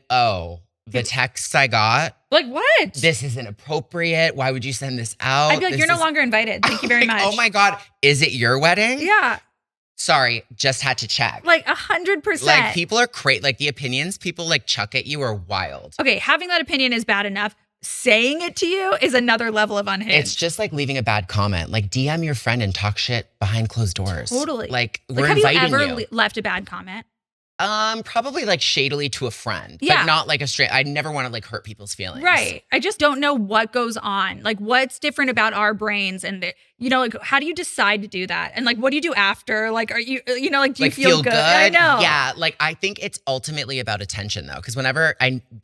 the texts I got. Like what? This is inappropriate. Why would you send this out? I'd be like, you're no longer invited. Thank you very much. Oh my God. Is it your wedding? Yeah. Sorry, just had to check. Like 100%. Like people are crazy. Like the opinions people like chuck at you are wild. Okay, having that opinion is bad enough. Saying it to you is another level of unhinged. It's just like leaving a bad comment. Like DM your friend and talk shit behind closed doors. Totally. Like we're have inviting you ever left a bad comment? Probably like shadily to a friend, Yeah. but not like a straight. I never want to like hurt people's feelings. Right. I just don't know what goes on. Like what's different about our brains and like how do you decide to do that? And like what do you do after? Like are you like do you feel good? I know. Yeah, like I think it's ultimately about attention though, because whenever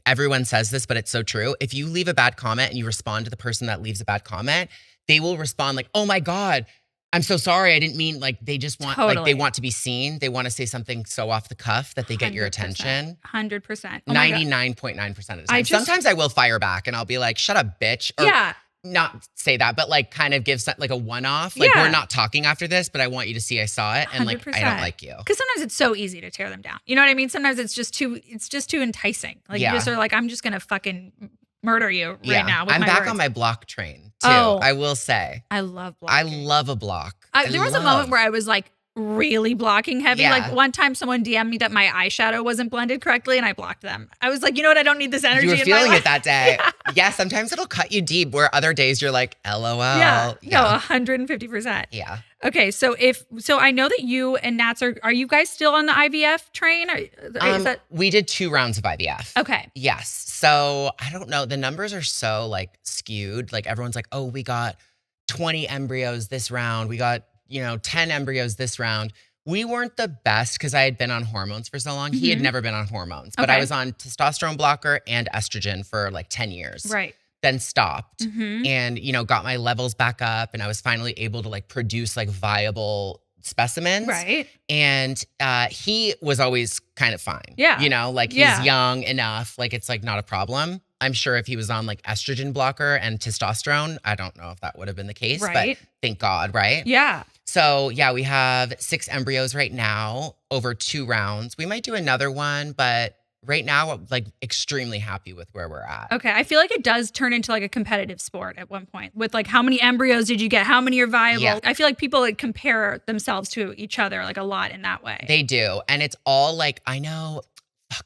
everyone says this, but it's so true. If you leave a bad comment and you respond to the person that leaves a bad comment, they will respond like, "Oh my God, I'm so sorry. I didn't mean," like they just want like they want to be seen. They want to say something so off the cuff that they get your attention. 100%. 99.9% of the time. Sometimes I will fire back and I'll be like, "Shut up, bitch." Or not say that, but like kind of give like a one-off. Like we're not talking after this, but I want you to see I saw it and 100%. like I don't like you. Because sometimes it's so easy to tear them down. You know what I mean? Sometimes it's just too enticing. Like you just are like, I'm just gonna fucking murder you right now. With I'm my back words. on my block train too. I will say. I love blocking. I love a block. There was a moment where I was like really blocking heavy. Yeah. Like one time someone DM'd me that my eyeshadow wasn't blended correctly and I blocked them. I was like, you know what? I don't need this energy. You were feeling in my it that day. Yeah, sometimes it'll cut you deep where other days you're like, LOL. Yeah. No, 150%. Yeah. Okay. So I know that you and Nats are you guys still on the IVF train? We did 2 rounds of IVF. Okay. Yes. So I don't know. The numbers are so like skewed. Like everyone's like, oh, we got 20 embryos this round. We got 10 embryos this round. We weren't the best because I had been on hormones for so long. He had never been on hormones, but I was on testosterone blocker and estrogen for like 10 years. Right. Then stopped and, got my levels back up and I was finally able to like produce like viable specimens. Right. And he was always kind of fine. Yeah. He's young enough. Like it's like not a problem. I'm sure if he was on like estrogen blocker and testosterone, I don't know if that would have been the case, but thank God, right? Yeah. So yeah, we have 6 embryos right now over 2 rounds. We might do another one, but right now, I'm like extremely happy with where we're at. Okay. I feel like it does turn into like a competitive sport at one point with like how many embryos did you get? How many are viable? Yeah. I feel like people like compare themselves to each other like a lot in that way. They do. And it's all like, I know,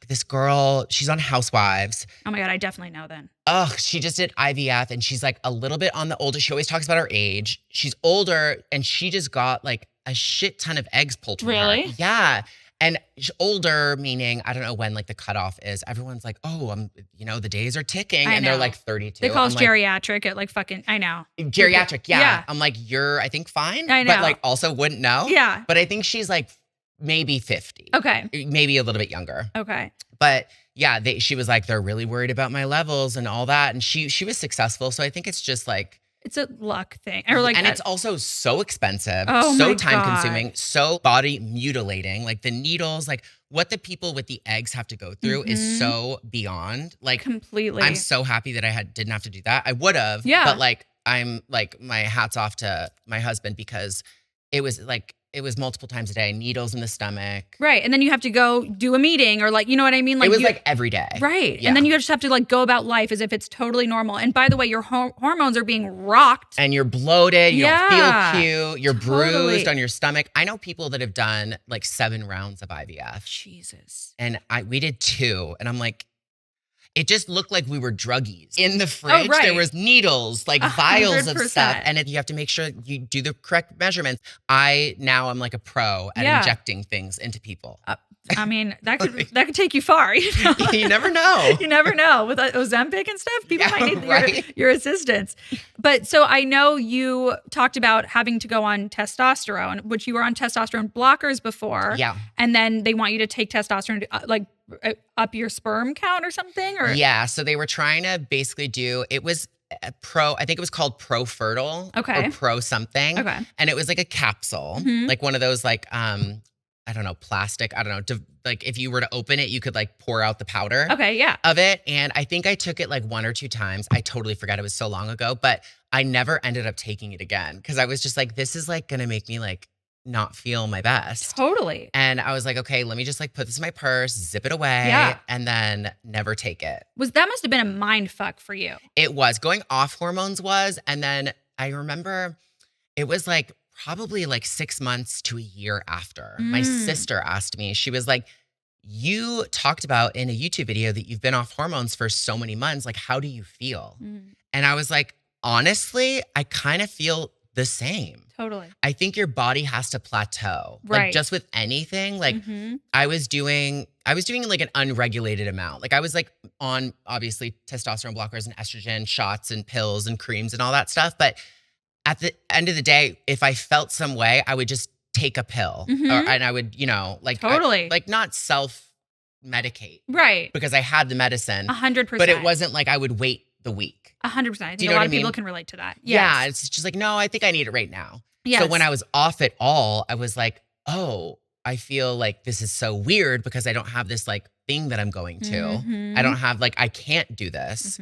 this girl, she's on Housewives. Oh my God, I definitely know then. Ugh, she just did IVF and she's like a little bit on the older. She always talks about her age. She's older and she just got like a shit ton of eggs pulled from her. Really? Yeah. And older, meaning, I don't know when like the cutoff is. Everyone's like, oh, the days are ticking. And they're like 32. They call us geriatric at like fucking, I know. Geriatric, yeah. I'm like, you're, I think, fine. I know. But like also wouldn't know. Yeah. But I think she's like maybe 50. Okay. Maybe a little bit younger. Okay. But yeah, she was like, they're really worried about my levels and all that. And she was successful. So I think it's just like, it's a luck thing. Or like, and it's also so expensive, oh so my time God. consuming, so body mutilating. Like the needles, like what the people with the eggs have to go through is so beyond. Like completely. I'm so happy that I didn't have to do that. I would have, but like I'm like my hat's off to my husband because it was multiple times a day, needles in the stomach. Right. And then you have to go do a meeting or like, you know what I mean? Like it was like every day. Right. Yeah. And then you just have to like go about life as if it's totally normal. And by the way, your hormones are being rocked. And you're bloated. You don't Yeah. feel cute. You're Totally. bruised on your stomach. I know people that have done like 7 rounds of IVF. Jesus. And we did 2. And I'm like, it just looked like we were druggies. In the fridge, right. there was needles, like vials of 100%. stuff. And you have to make sure you do the correct measurements. Now I'm like a pro at injecting things into people. I mean, that could take you far. You know? You never know. You never know. With Ozempic and stuff, people might need right. your assistance. But so I know you talked about having to go on testosterone, which you were on testosterone blockers before. Yeah. And then they want you to take testosterone to up your sperm count or something? Or Yeah. So they were trying to basically it was I think it was called Pro Fertile. Okay. Or Pro something. Okay. And it was like a capsule, Mhm. like one of those like I don't know, plastic. I don't know. Like if you were to open it, you could like pour out the powder Okay, yeah. of it. And I think I took it like 1 or 2 times. I totally forgot, it was so long ago, but I never ended up taking it again because I was just like, this is like going to make me like not feel my best. Totally. And I was like, okay, let me just like put this in my purse, zip it away, Yeah. and then never take it. That must have been a mind fuck for you. It was going off hormones was. And then I remember it was like probably like 6 months to a year after. My sister asked me, she was like, you talked about in a YouTube video that you've been off hormones for so many months. Like, how do you feel? And I was like, honestly, I kind of feel the same. Totally. I think your body has to plateau. Right. Like just with anything. Like I was doing like an unregulated amount. Like I was like on obviously testosterone blockers and estrogen shots and pills and creams and all that stuff. But at the end of the day, if I felt some way, I would just take a pill and I would, like, Totally. like not self-medicate. Right. Because I had the medicine. 100%. But it wasn't like I would wait the week. 100%. I think you a know lot what of I people mean? can relate to that. Yeah. Yes. It's just like, no, I think I need it right now. Yes. So when I was off it all, I was like, oh, I feel like this is so weird because I don't have this like thing that I'm going to. I don't have like, I can't do this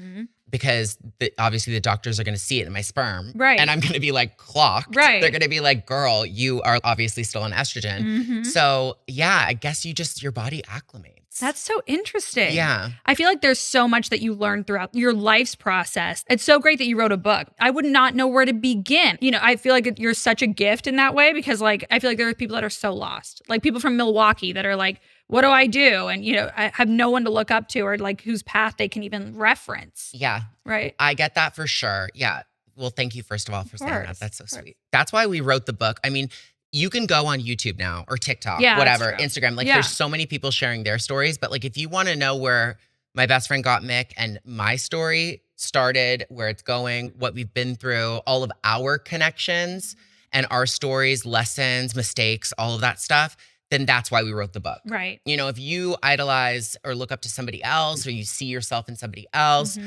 because obviously the doctors are going to see it in my sperm. Right. And I'm going to be like clocked. Right. They're going to be like, girl, you are obviously still on estrogen. So yeah, I guess your body acclimates. That's so interesting. Yeah. I feel like there's so much that you learn throughout your life's process. It's so great that you wrote a book. I would not know where to begin. I feel like you're such a gift in that way because like, I feel like there are people that are so lost. Like people from Milwaukee that are like, what do I do? And, I have no one to look up to or like whose path they can even reference. Yeah. Right. I get that for sure. Yeah. Well, thank you, first of all, for saying that. That's so sweet. That's why we wrote the book. I mean, you can go on YouTube now or TikTok, whatever, Instagram. Like there's so many people sharing their stories. But like if you want to know where my best friend got Mick and my story started, where it's going, what we've been through, all of our connections and our stories, lessons, mistakes, all of that stuff, then that's why we wrote the book. Right. If you idolize or look up to somebody else or you see yourself in somebody else,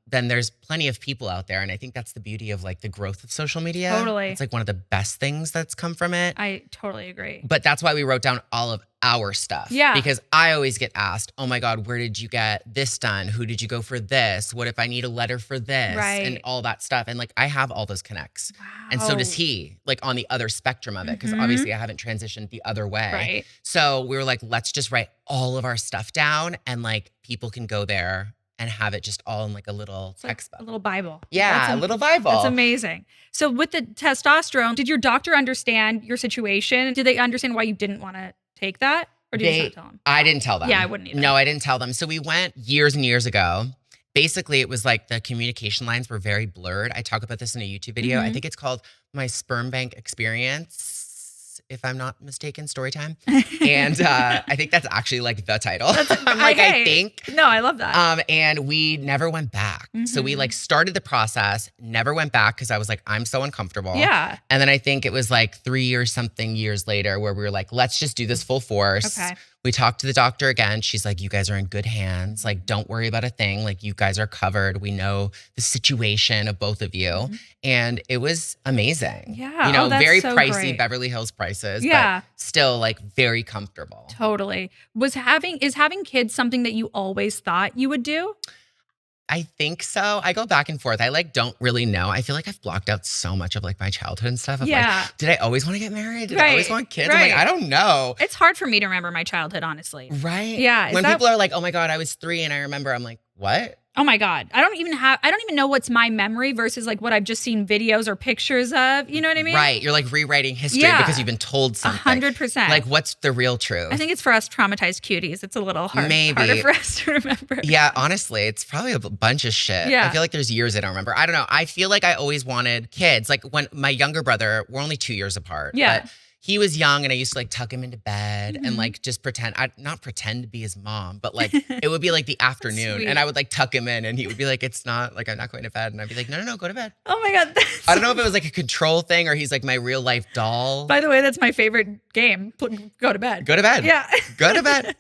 then there's plenty of people out there. And I think that's the beauty of like the growth of social media. Totally. It's like one of the best things that's come from it. I totally agree. But that's why we wrote down all of our stuff. Yeah. Because I always get asked, oh my God, where did you get this done? Who did you go for this? What if I need a letter for this? Right. And all that stuff. And like, I have all those connects. Wow. And so does he, like on the other spectrum of it. Because obviously I haven't transitioned the other way. Right. So we were like, let's just write all of our stuff down and like people can go there and have it just all in like a little text book. A little Bible. Yeah, a little Bible. That's amazing. So with the testosterone, did your doctor understand your situation? Did they understand why you didn't want to take that? Or did you not tell them? I didn't tell them. Yeah, I wouldn't either. No, I didn't tell them. So we went years and years ago. Basically, it was like the communication lines were very blurred. I talk about this in a YouTube video. I think it's called My Sperm Bank Experience, if I'm not mistaken, story time. And I think that's actually like the title. I'm like, I think. No, I love that. And we never went back. So we like started the process, never went back because I was like, I'm so uncomfortable. Yeah. And then I think it was like 3 or something years later where we were like, let's just do this full force. Okay. We talked to the doctor again. She's like, you guys are in good hands. Like, don't worry about a thing. Like, you guys are covered. We know the situation of both of you. And it was amazing. Yeah. That's very so pricey great. Beverly Hills prices, Yeah. but still like very comfortable. Totally. Is having kids something that you always thought you would do? I think so. I go back and forth. I like don't really know. I feel like I've blocked out so much of like my childhood and stuff. Of like, did I always want to get married? Did I always want kids? I'm like, I don't know. It's hard for me to remember my childhood, honestly. Right? Yeah. When people are like, oh my God, I was 3 and I remember, I'm like, what? Oh my God. I don't even know what's my memory versus like what I've just seen videos or pictures of. You know what I mean? Right. You're like rewriting history because you've been told something. 100%. Like, what's the real truth? I think it's for us traumatized cuties. It's a little harder for us to remember. Yeah, honestly, it's probably a bunch of shit. Yeah. I feel like there's years I don't remember. I don't know. I feel like I always wanted kids. Like when my younger brother, we're only 2 years apart. Yeah. But he was young and I used to like tuck him into bed and like just not pretend to be his mom, but like it would be like the afternoon and I would like tuck him in and he would be like, it's not like I'm not going to bed. And I'd be like, no, go to bed. Oh my God. I don't know if it was like a control thing or he's like my real life doll. By the way, that's my favorite game. Go to bed. Go to bed. Yeah. Go to bed.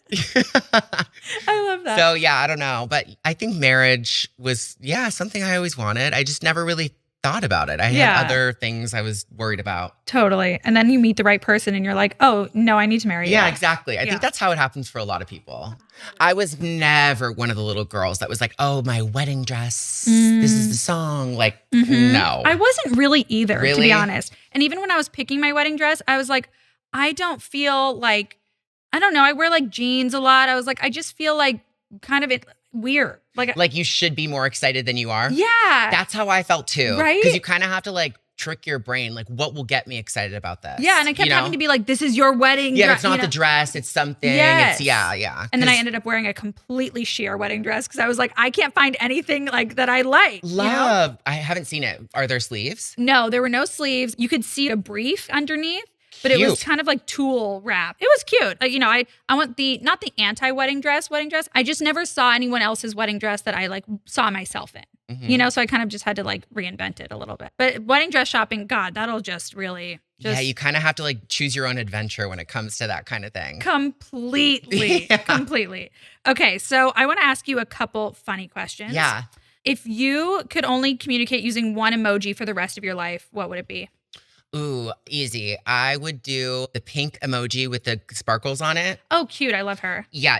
I love that. So yeah, I don't know. But I think marriage was, something I always wanted. I just never really thought about it. I Yeah. had other things I was worried about. Totally. And then you meet the right person and you're like, oh, no, I need to marry you. Yeah, exactly. I Yeah. think that's how it happens for a lot of people. I was never one of the little girls that was like, oh, my wedding dress. This is the song. Like, no. I wasn't really either, to Really? be honest. And even when I was picking my wedding dress, I was like, I don't feel like, I don't know. I wear like jeans a lot. I was like, I just feel like kind of weird. Like you should be more excited than you are. Yeah. That's how I felt too. Right? Because you kind of have to like trick your brain. Like, what will get me excited about this? Yeah. And I kept having to be like, this is your wedding Yeah, dress. it's not the dress. It's something. Yes. It's, yeah. And then I ended up wearing a completely sheer wedding dress because I was like, I can't find anything like that I like. Love. You know? I haven't seen it. Are there sleeves? No, there were no sleeves. You could see a brief underneath. But it was Cute. kind of like tulle wrap. It was cute. Like, I want not the anti-wedding dress. I just never saw anyone else's wedding dress that I like saw myself in. So I kind of just had to like reinvent it a little bit. But wedding dress shopping, God, that'll just really Yeah, you kind of have to like choose your own adventure when it comes to that kind of thing. completely. Okay, so I want to ask you a couple funny questions. Yeah. If you could only communicate using one emoji for the rest of your life, what would it be? Ooh, easy. I would do the pink emoji with the sparkles on it. Oh, cute. I love her. Yeah,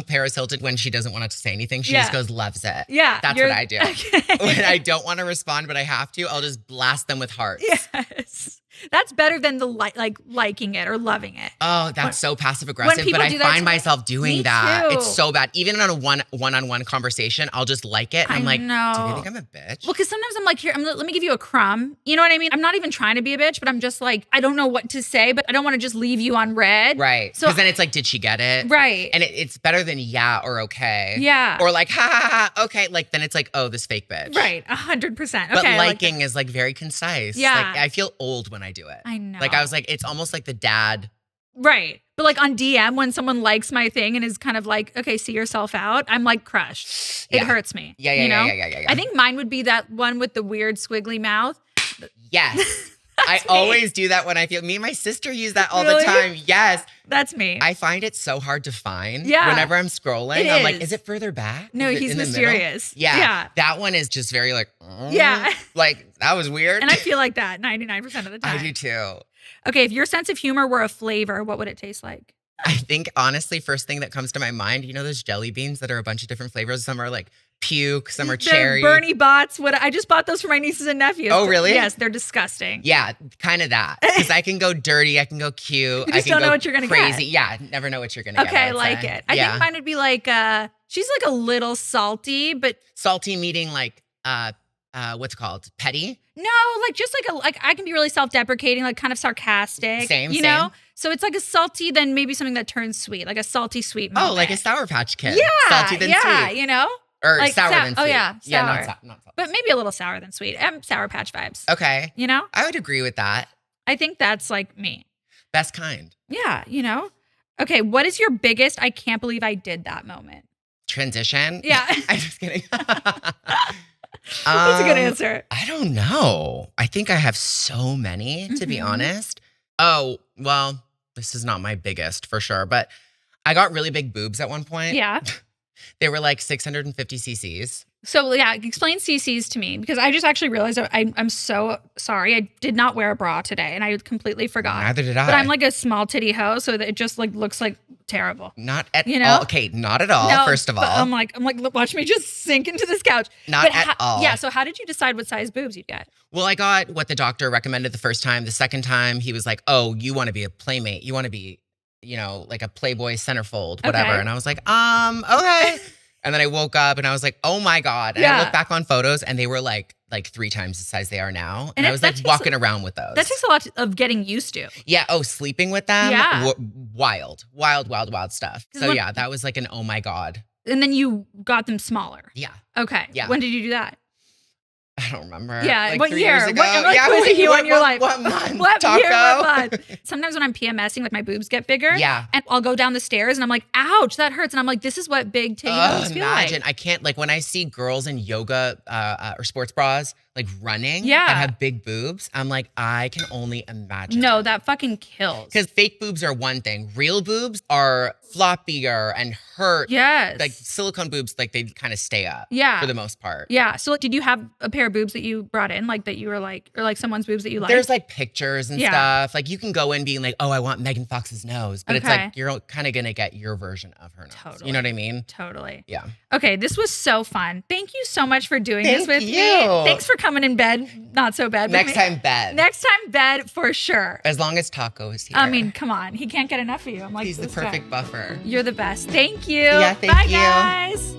Paris Hilton, when she doesn't want to say anything, she just goes, loves it. Yeah. That's what I do. Okay. When I don't want to respond, but I have to, I'll just blast them with hearts. Yes. That's better than the liking it or loving it. Oh, that's so passive aggressive, people but I do that find to- myself doing Me that. too. It's so bad. Even on a one-on-one conversation, I'll just like it. And I'm like, know. do they think I'm a bitch? Well, because sometimes I'm like, here, let me give you a crumb. You know what I mean? I'm not even trying to be a bitch, but I'm just like, I don't know what to say, but I don't want to just leave you on red. Right. So Because then it's like, did she get it? Right. And it's better than yeah or okay. Yeah. Or like, ha ha ha, okay. Like, then it's like, oh, this fake bitch. Right. 100%. Okay. But I like liking is like very concise. Yeah. Like, I feel old when I do it. I know. Like, I was like, it's almost like the dad. Right. But like on DM, when someone likes my thing and is kind of like, okay, see yourself out, I'm like crushed. It Yeah. hurts me. Yeah. Yeah. I think mine would be that one with the weird squiggly mouth. Yes. I me. always do that when I feel, me and my sister use that all Really? the time. Yes. That's me. I find it so hard to find. Yeah. Whenever I'm scrolling, It I'm like, is. is it further back? No, Is it he's in the middle? mysterious. Yeah. Yeah. That one is just very like, Yeah. Like, that was weird. And I feel like that 99% of the time. I do too. Okay, if your sense of humor were a flavor, what would it taste like? I think honestly, first thing that comes to my mind, those jelly beans that are a bunch of different flavors. Some are like puke, some are cherry. They're Bernie Bott's. I just bought those for my nieces and nephews. Oh, really? Yes, they're disgusting. Yeah, kind of that. Because I can go dirty, I can go cute. You just I can don't know go what you're gonna crazy. get. Yeah, never know what you're gonna get. Okay, I would like say. it. I think mine would be like, she's like a little salty, but Salty meaning like what's it called? Petty? no, like just like I can be really self-deprecating, like kind of sarcastic. Same, you same. know? So it's like a salty, then maybe something that turns sweet, like a salty sweet moment. Oh, like a Sour Patch Kid. yeah, Salty than yeah, sweet. you know? Or like sour than sweet. Oh yeah, sour. Yeah, not salty. But maybe a little sour than sweet. Sour Patch vibes. Okay. You know? I would agree with that. I think that's like me. Best kind. Yeah, you know? Okay, what is your biggest I can't believe I did that moment? Transition? Yeah. I'm just kidding. That's a good answer. I don't know. I think I have so many, to be Mhm. honest. Oh, well, this is not my biggest for sure, but I got really big boobs at one point. Yeah. They were like 650 cc's. So yeah, explain CCs to me because I just actually realized I'm so sorry. I did not wear a bra today and I completely forgot. Neither did I. But I'm like a small titty hoe, so that it just like looks like terrible. Not at You know? all. Okay, not at all, No, first of all. but I'm like, look, watch me just sink into this couch. Not But at all. Yeah. So how did you decide what size boobs you'd get? Well, I got what the doctor recommended the first time. The second time, he was like, oh, you want to be a playmate. You want to be, like a Playboy centerfold, whatever. Okay. And I was like, okay. And then I woke up and I was like, oh my God. And I Yeah. looked back on photos and they were like 3 times the size they are now. And And I was that like takes walking around with those. That takes a lot of getting used to. Yeah. Oh, sleeping with them? Yeah. Wild stuff. 'Cause So when- yeah, that was like an oh my God. And then you got them smaller. Yeah. Okay. Yeah. When did you do that? I don't remember. Yeah. Like what 3 year? years ago. What yeah, was you in your life? What month? What Taco? year? What month? Sometimes when I'm PMSing, like my boobs get bigger. Yeah. And I'll go down the stairs and I'm like, ouch, that hurts. And I'm like, this is what big titty boobs feel Imagine. like. I can't, like when I see girls in yoga or sports bras, like running Yeah. that have big boobs, I'm like, I can only imagine. No, that fucking kills. Because fake boobs are one thing. Real boobs are floppier and hurt. Yes. Like silicone boobs, like they kind of stay up. Yeah. For the most part. Yeah. So did you have a pair of boobs that you brought in, like that you were like, or like someone's boobs that you liked? There's like pictures and Yeah. stuff. Like you can go in being like, oh, I want Megan Fox's nose. But it's Okay. like, you're kind of going to get your version of her nose. Totally. You know what I mean? Totally. Yeah. Okay, this was so fun. Thank you so much for doing this Thank with you. me. Thanks for coming in bed. Not so bad. Next time, bed. Next time, bed for sure. As long as Taco is here. I mean, come on. He can't get enough of you. I'm like, he's the this guy. perfect buffer. You're the best. Thank you. Yeah, thank Bye, you. guys.